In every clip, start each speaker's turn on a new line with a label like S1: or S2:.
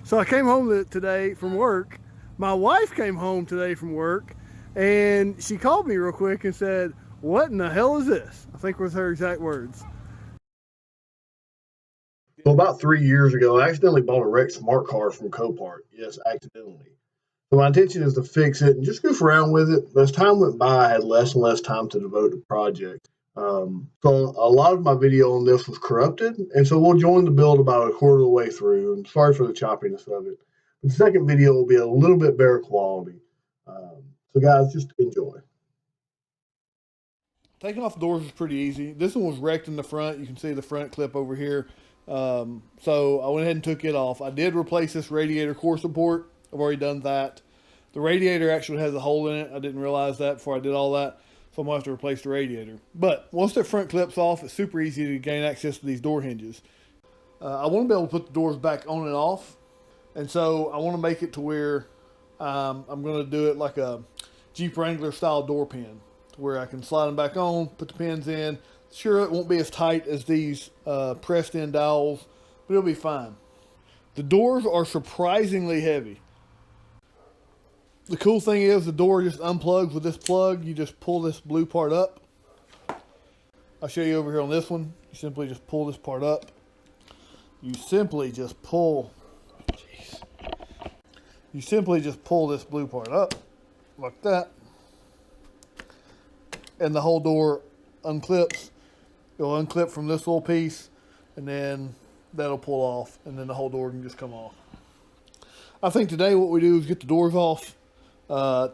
S1: So I came home today from work. My wife came home today from work, and she called me real quick and said, "What in the hell is this?" I think was her exact words.
S2: Well, about 3 years ago, I accidentally bought a wrecked smart car from Copart. Yes, accidentally. So my intention is to fix it and just goof around with it. But as time went by, I had less and less time to devote to projects. So a lot of my video on this was corrupted, and so we'll join the build about a quarter of the way through. And sorry for the choppiness of it. The second video will be a little bit better quality. So guys, just enjoy.
S1: Taking off the doors was pretty easy. This one was wrecked in the front. You can see the front clip over here. So I went ahead and took it off. I did replace this radiator core support. I've already done that. The radiator actually has a hole in it. I didn't realize that before I did all that. So I'm going to have to replace the radiator. But once the front clip's off, it's super easy to gain access to these door hinges. I want to be able to put the doors back on and off. And so I want to make it to where I'm going to do it like a Jeep Wrangler style door pin, to where I can slide them back on, put the pins in. Sure, it won't be as tight as these pressed in dowels, but it'll be fine. The doors are surprisingly heavy. The cool thing is the door just unplugs with this plug. You just pull this blue part up. I'll show you over here on this one. You simply just pull this part up. You simply just pull, you simply just pull this blue part up like that. And the whole door unclips. It'll unclip from this little piece, and then that'll pull off, and then the whole door can just come off. I think today what we do is get the doors off,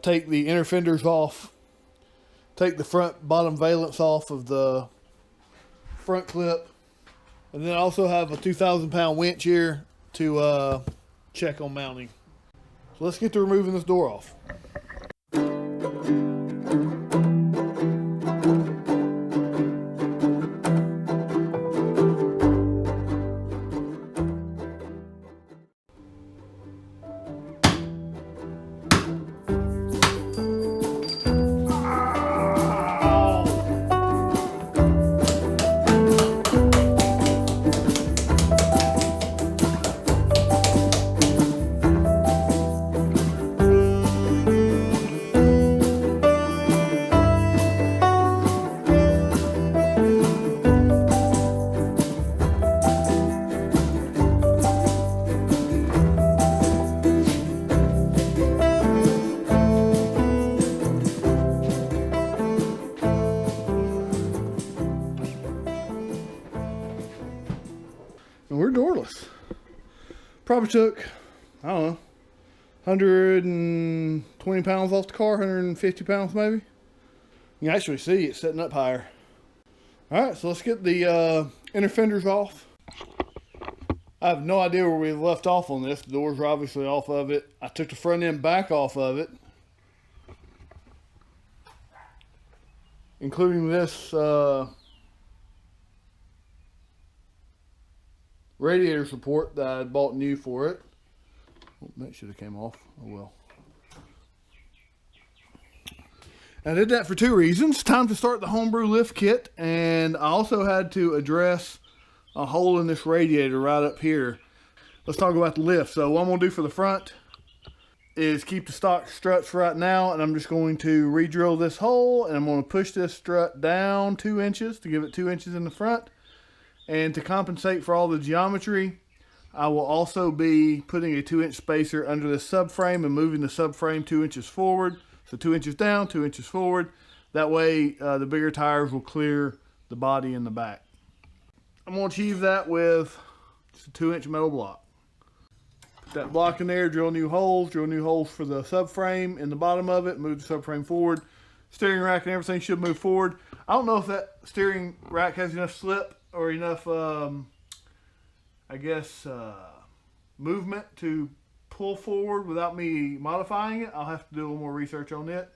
S1: take the inner fenders off, take the front bottom valance off of the front clip, and then I also have a 2,000-pound winch here to check on mounting. So let's get to removing this door off. And we're doorless. Probably took, I don't know, 120 pounds off the car, 150 pounds maybe. You can actually see it setting up higher. All right, so let's get the inner fenders off. I have no idea where we left off on this. The doors are obviously off of it. I took the front end back off of it, including this radiator support that I bought new for it. Oh, that should have came off. Oh well. I did that for two reasons. Time to start the homebrew lift kit, and I also had to address a hole in this radiator right up here. Let's talk about the lift. So what I'm going to do for the front is keep the stock struts right now, and I'm just going to re-drill this hole, and I'm going to push this strut down 2 inches to give it 2 inches in the front. And to compensate for all the geometry, I will also be putting a 2-inch spacer under the subframe and moving the subframe 2 inches forward. So 2 inches down, 2 inches forward. That way the bigger tires will clear the body in the back. I'm going to achieve that with just a 2-inch metal block. Put that block in there, drill new holes for the subframe in the bottom of it, move the subframe forward. Steering rack and everything should move forward. I don't know if that steering rack has enough slip or enough, movement to pull forward without me modifying it. I'll have to do a little more research on it.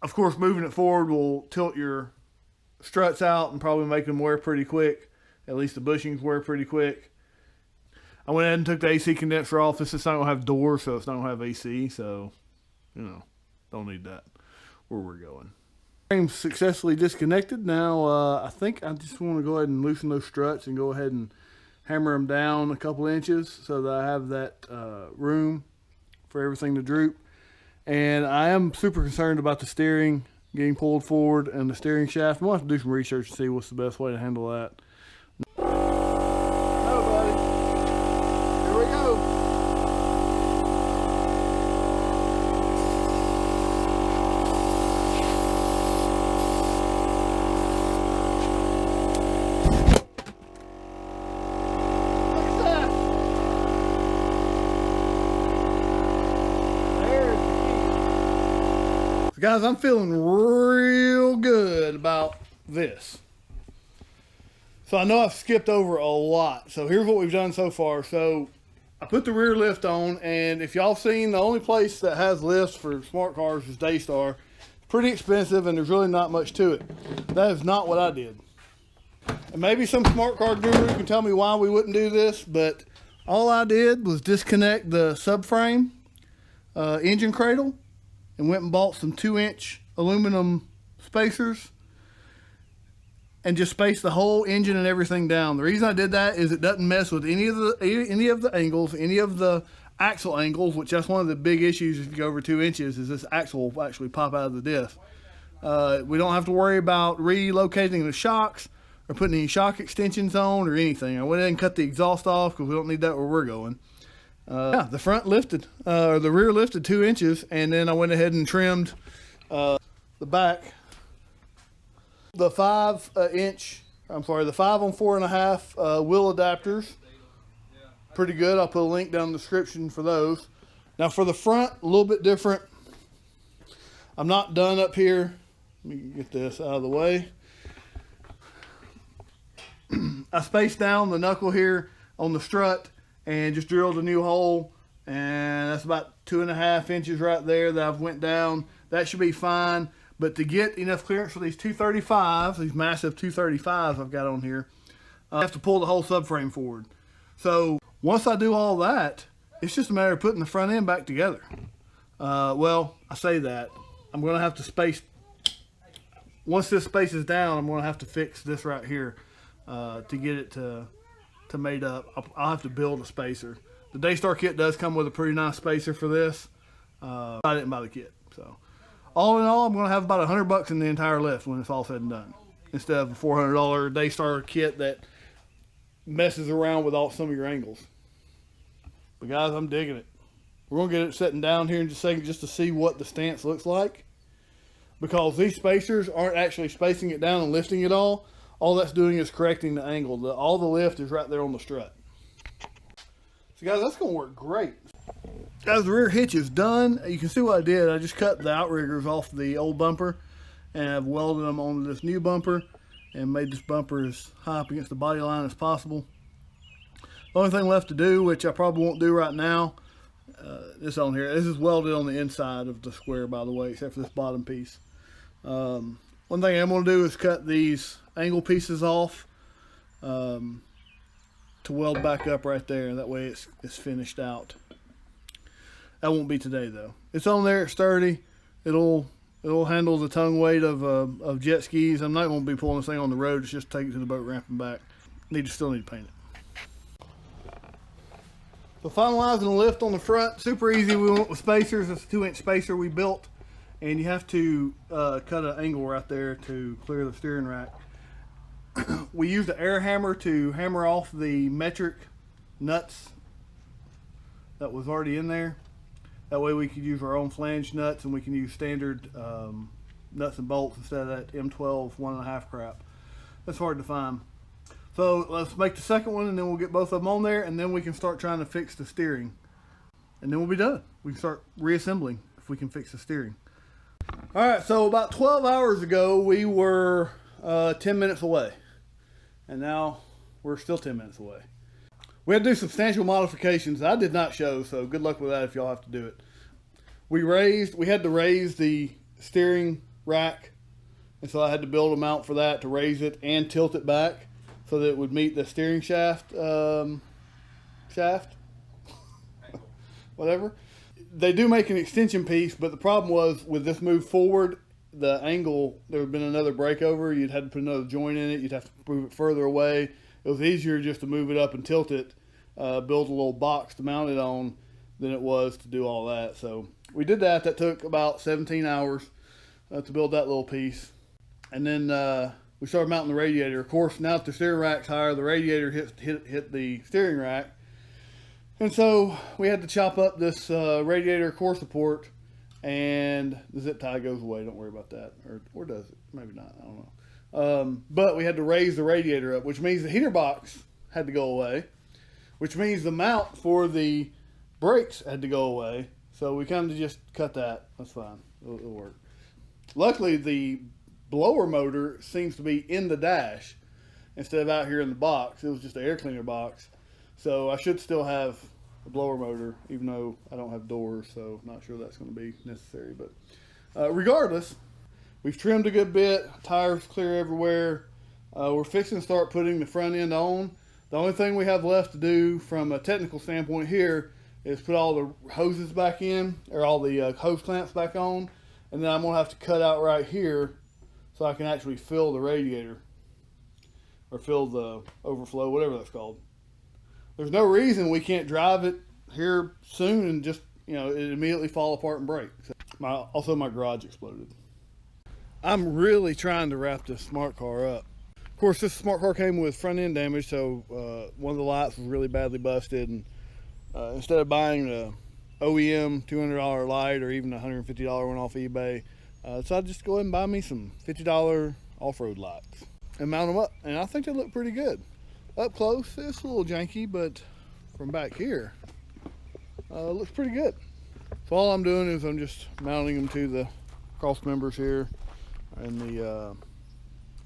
S1: Of course, moving it forward will tilt your struts out and probably make them wear pretty quick. At least the bushings wear pretty quick. I went ahead and took the AC condenser off. This is not going to have doors, so it's not going to have AC. So, don't need that where we're going. Frame's successfully disconnected. Now, I think I just want to go ahead and loosen those struts and go ahead and hammer them down a couple inches so that I have that room for everything to droop. And I am super concerned about the steering getting pulled forward and the steering shaft. I'm going to have to do some research to see what's the best way to handle that. Hello, buddy. Here we go. Guys, I'm feeling real good about this. So I know I've skipped over a lot. So here's what we've done so far. So I put the rear lift on, and if y'all seen, the only place that has lifts for smart cars is Daystar. It's pretty expensive, and there's really not much to it. That is not what I did. And maybe some smart car guru can tell me why we wouldn't do this, but all I did was disconnect the subframe engine cradle, and went and bought some 2-inch aluminum spacers and just spaced the whole engine and everything down. The reason I did that is it doesn't mess with any of the angles, any of the axle angles, which that's one of the big issues if you go over 2 inches, is this axle will actually pop out of the diff. We don't have to worry about relocating the shocks or putting any shock extensions on or anything. I went ahead and cut the exhaust off because we don't need that where we're going. Yeah, the front lifted, or the rear lifted 2 inches, and then I went ahead and trimmed the back. The 5 on 4.5 wheel adapters. Pretty good. I'll put a link down in the description for those. Now for the front, a little bit different. I'm not done up here. Let me get this out of the way. I spaced down the knuckle here on the strut and just drilled a new hole, and that's about 2.5 inches right there that I've went down. That should be fine, but to get enough clearance for these 235s, these massive 235s I've got on here, I have to pull the whole subframe forward. So once I do all that, it's just a matter of putting the front end back together. Well, I say that. I'm going to have to space, once this space is down, I'm going to have to fix this right here to get it to made up. I'll have to build a spacer. The Daystar kit does come with a pretty nice spacer for this. I didn't buy the kit. So all in all, I'm going to have about $100 in the entire lift when it's all said and done, instead of a $400 Daystar kit that messes around with some of your angles. But guys, I'm digging it. We're going to get it sitting down here in just a second just to see what the stance looks like, because these spacers aren't actually spacing it down and lifting it all. All that's doing is correcting the angle. All the lift is right there on the strut. So guys, that's going to work great. Guys, the rear hitch is done. You can see what I did. I just cut the outriggers off the old bumper, and I've welded them onto this new bumper and made this bumper as high up against the body line as possible. The only thing left to do, which I probably won't do right now, this on here. This is welded on the inside of the square, by the way, except for this bottom piece. One thing I'm going to do is cut these angle pieces off to weld back up right there. That way it's finished out. That won't be today though. It's on there, it's sturdy. It'll handle the tongue weight of jet skis. I'm not going to be pulling this thing on the road. It's just take it to the boat ramp and back. Still need to paint it. So finalizing the lift on the front, super easy. We went with spacers. It's a 2-inch spacer we built. And you have to cut an angle right there to clear the steering rack. We used an air hammer to hammer off the metric nuts that was already in there. That way we could use our own flange nuts, and we can use standard nuts and bolts instead of that M12 1.5 crap. That's hard to find. So let's make the second one, and then we'll get both of them on there, and then we can start trying to fix the steering. And then we'll be done. We can start reassembling if we can fix the steering. All right, so about 12 hours ago, we were 10 minutes away. And now we're still 10 minutes away. We had to do substantial modifications. I did not show, so good luck with that if y'all have to do it. We had to raise the steering rack. And so I had to build a mount for that to raise it and tilt it back so that it would meet the steering shaft, whatever. They do make an extension piece, but the problem was with this move forward, the angle, there would have been another breakover. You'd have to put another joint in it. You'd have to move it further away. it was easier just to move it up and tilt it, build a little box to mount it on, than it was to do all that. So we did that. That took about 17 hours to build that little piece. And then we started mounting the radiator. Of course, now that the steering rack's higher, the radiator hit the steering rack. And so we had to chop up this radiator core support, and the zip tie goes away. Don't worry about that. Or does it? Maybe not. I don't know. But we had to raise the radiator up, which means the heater box had to go away, which means the mount for the brakes had to go away. So we kind of just cut that. That's fine. It'll work. Luckily, the blower motor seems to be in the dash instead of out here in the box. It was just an air cleaner box. So I should still have a blower motor, even though I don't have doors, so not sure that's going to be necessary. But regardless, we've trimmed a good bit. Tires clear everywhere. We're fixing to start putting the front end on. The only thing we have left to do from a technical standpoint here is put all the hoses back in, or all the hose clamps back on, and then I'm going to have to cut out right here so I can actually fill the radiator, or fill the overflow, whatever that's called. There's no reason we can't drive it here soon and just, you know, it immediately fall apart and break. So also my garage exploded. I'm really trying to wrap this smart car up. Of course, this smart car came with front end damage, so one of the lights was really badly busted, and instead of buying a OEM $200 light or even a $150 one off eBay, so I just go ahead and buy me some $50 off-road lights and mount them up, and I think they look pretty good. Up close, it's a little janky, but from back here, it looks pretty good. So all I'm doing is I'm just mounting them to the cross members here and the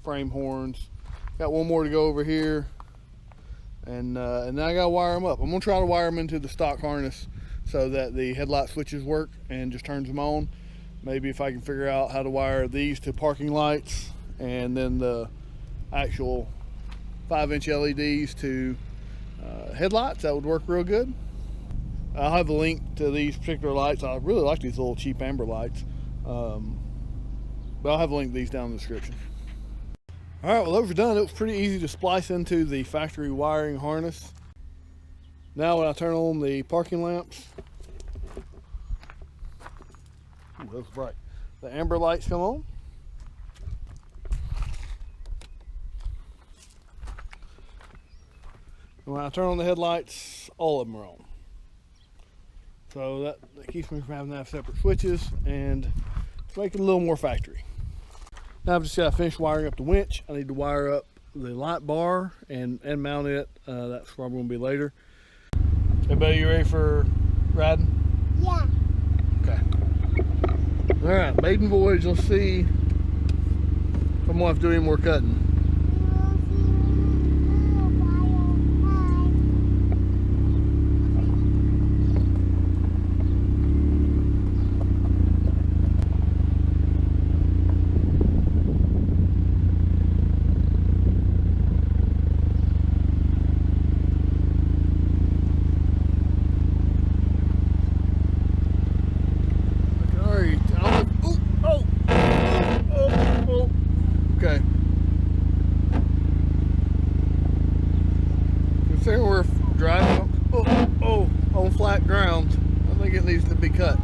S1: frame horns. Got one more to go over here, and then I gotta wire them up. I'm gonna try to wire them into the stock harness so that the headlight switches work and just turns them on. Maybe if I can figure out how to wire these to parking lights, and then the actual 5-inch LEDs to headlights, that would work real good. I'll have a link to these particular lights. I really like these little cheap amber lights, but I'll have a link to these down in the description. All right, well, those are done. It was pretty easy to splice into the factory wiring harness. Now when I turn on the parking lamps, ooh, that's bright, the amber lights come on. And when I turn on the headlights, all of them are on. So that keeps me from having to have separate switches, and it's making it a little more factory. Now I've just got to finish wiring up the winch. I need to wire up the light bar and mount it. That's probably going to be later. Everybody, you ready for riding?
S3: Yeah.
S1: Okay. All right, Maiden voyage. Let's see if I'm going to have to do any more cutting. We're driving on flat ground. I think it needs to be cut.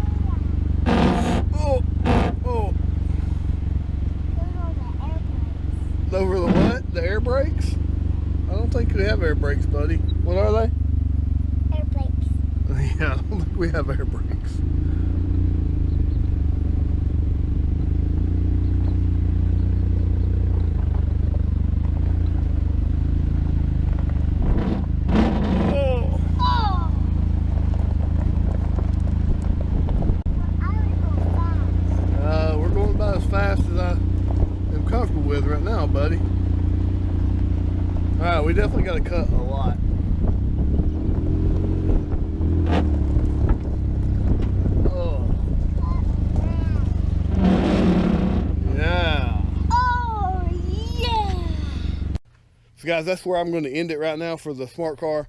S1: Over the what? The air brakes? I don't think we have air brakes, buddy. What are they?
S3: Air brakes.
S1: Yeah, I don't think we have air brakes. Fast as I am comfortable with right now, buddy. All right, we definitely got to cut a lot. Oh. Yeah.
S3: Oh, yeah.
S1: So guys, that's where I'm going to end it right now for the smart car.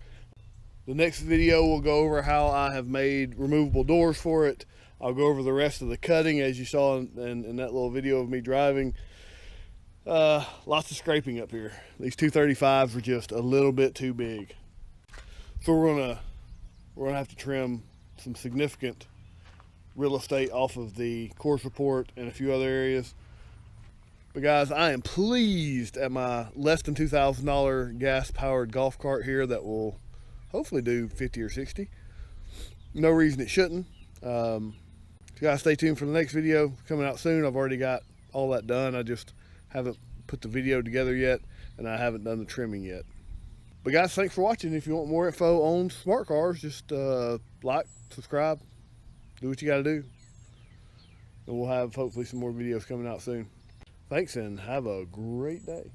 S1: The next video will go over how I have made removable doors for it. I'll go over the rest of the cutting as you saw in that little video of me driving. Lots of scraping up here. These 235s were just a little bit too big. So we're gonna have to trim some significant real estate off of the course report and a few other areas. But guys, I am pleased at my less than $2,000 gas powered golf cart here that will hopefully do 50 or 60. No reason it shouldn't. You guys stay tuned for the next video coming out soon. I've already got all that done. I just haven't put the video together yet, and I haven't done the trimming yet. But guys, thanks for watching. If you want more info on smart cars, just like, subscribe, do what you got to do. And we'll have hopefully some more videos coming out soon. Thanks, and have a great day.